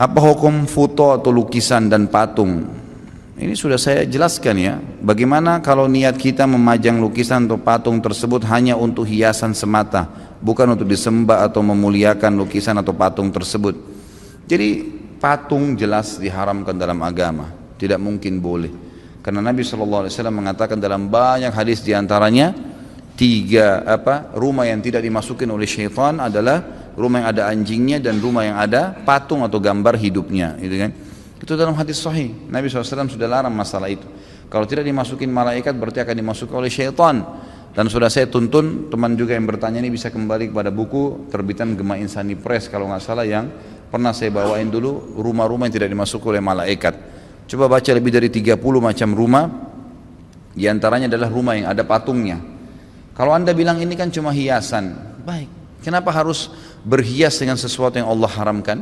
Apa hukum foto atau lukisan dan patung? Ini sudah saya jelaskan ya. Bagaimana kalau niat kita memajang lukisan atau patung tersebut hanya untuk hiasan semata, bukan untuk disembah atau memuliakan lukisan atau patung tersebut. Jadi patung jelas diharamkan dalam agama, tidak mungkin boleh. Karena Nabi SAW mengatakan dalam banyak hadis, diantaranya rumah yang tidak dimasukin oleh syaitan adalah rumah yang ada anjingnya dan rumah yang ada patung atau gambar hidupnya, gitu kan? Itu dalam hadis sahih. Nabi SAW sudah larang masalah itu. Kalau tidak dimasukin malaikat berarti akan dimasuki oleh syaitan. Dan sudah saya tuntun, teman juga yang bertanya ini bisa kembali kepada buku terbitan Gema Insani Press kalau nggak salah, yang pernah saya bawain dulu, rumah-rumah yang tidak dimasuki oleh malaikat. Coba baca lebih dari 30 macam rumah, diantaranya adalah rumah yang ada patungnya. Kalau anda bilang ini kan cuma hiasan, baik, kenapa harus berhias dengan sesuatu yang Allah haramkan?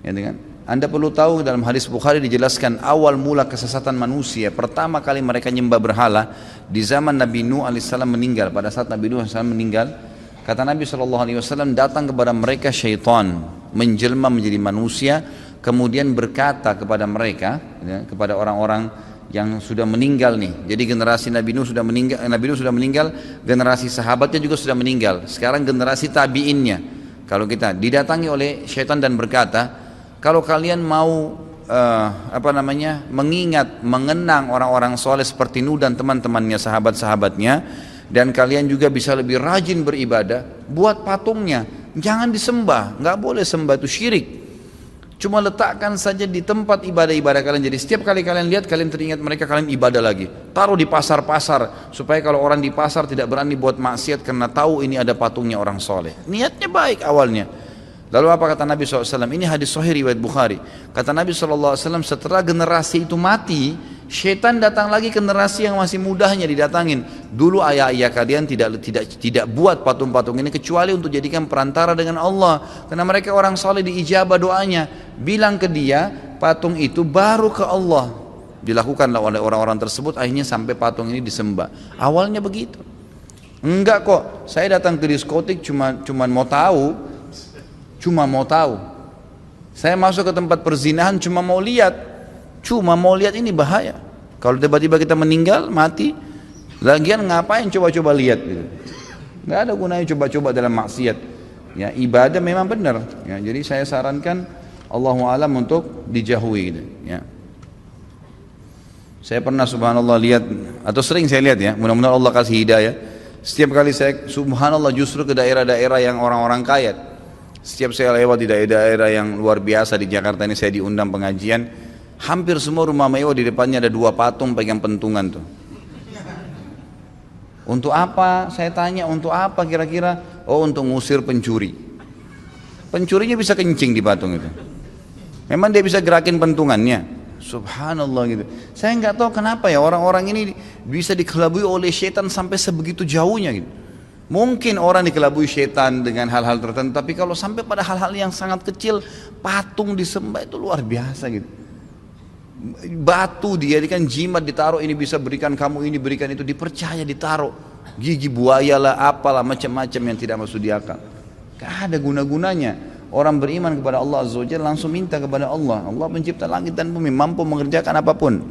Ya, kan? Anda perlu tahu dalam hadis Bukhari dijelaskan awal mula kesesatan manusia, pertama kali mereka nyembah berhala di zaman Nabi Nuh alaihissalam meninggal. Pada saat Nabi Nuh alaihissalam meninggal, kata Nabi SAW, datang kepada mereka syaitan menjelma menjadi manusia, kemudian berkata kepada mereka, ya, kepada orang-orang yang sudah meninggal nih. Jadi generasi Nabi Nuh sudah meninggal, generasi sahabatnya juga sudah meninggal. Sekarang generasi tabiinnya. Kalau kita didatangi oleh syaitan dan berkata, kalau kalian mau mengenang orang-orang soleh seperti Nuh dan teman-temannya, sahabat-sahabatnya, dan kalian juga bisa lebih rajin beribadah, buat patungnya, jangan disembah, nggak boleh sembah, itu syirik. Cuma letakkan saja di tempat ibadah-ibadah kalian. Jadi setiap kali kalian lihat, kalian teringat mereka, kalian ibadah lagi. Taruh di pasar-pasar, supaya kalau orang di pasar tidak berani buat maksiat karena tahu ini ada patungnya orang soleh. Niatnya baik awalnya. Lalu apa kata Nabi SAW? Ini hadis sahih riwayat Bukhari. Kata Nabi SAW, setelah generasi itu mati, syaitan datang lagi ke generasi yang masih mudahnya didatangin. Dulu ayah-ayah kalian tidak buat patung-patung ini kecuali untuk jadikan perantara dengan Allah. Karena mereka orang saleh, diijabah doanya. Bilang ke dia, patung itu baru ke Allah. Dilakukanlah oleh orang-orang tersebut, akhirnya sampai patung ini disembah. Awalnya begitu. Enggak kok, saya datang ke diskotik cuma mau tahu. Saya masuk ke tempat perzinahan cuma mau lihat ini bahaya. Kalau tiba-tiba kita meninggal, mati, lagian ngapain coba-coba lihat gitu. Nggak ada gunanya coba-coba dalam maksiat. Ya, ibadah memang benar. Ya, jadi saya sarankan Allahu a'lam untuk dijauhi gitu. Ya. Saya pernah subhanallah lihat, atau sering saya lihat ya, mudah-mudahan Allah kasih hidayah. Setiap kali saya subhanallah justru ke daerah-daerah yang orang-orang kaya. Setiap saya lewat di daerah-daerah yang luar biasa di Jakarta ini, saya diundang pengajian, hampir semua rumah mewah di depannya ada 2 patung pegang pentungan tuh. Untuk apa? Saya tanya, untuk apa kira-kira? Oh, untuk ngusir pencuri. Pencurinya bisa kencing di patung itu. Memang dia bisa gerakin pentungannya. Subhanallah gitu. Saya nggak tahu kenapa ya orang-orang ini bisa dikelabui oleh syaitan sampai sebegitu jauhnya gitu. Mungkin orang dikelabui syaitan dengan hal-hal tertentu, tapi kalau sampai pada hal-hal yang sangat kecil, patung disembah itu luar biasa gitu. Batu dijadikan jimat, ditaruh, ini bisa berikan kamu ini, berikan itu, dipercaya ditaruh. Gigi buaya lah, apalah, macam-macam yang tidak masuk di akal. Gak ada guna-gunanya. Orang beriman kepada Allah Azza wa Jalla langsung minta kepada Allah. Allah pencipta langit dan bumi, mampu mengerjakan apapun.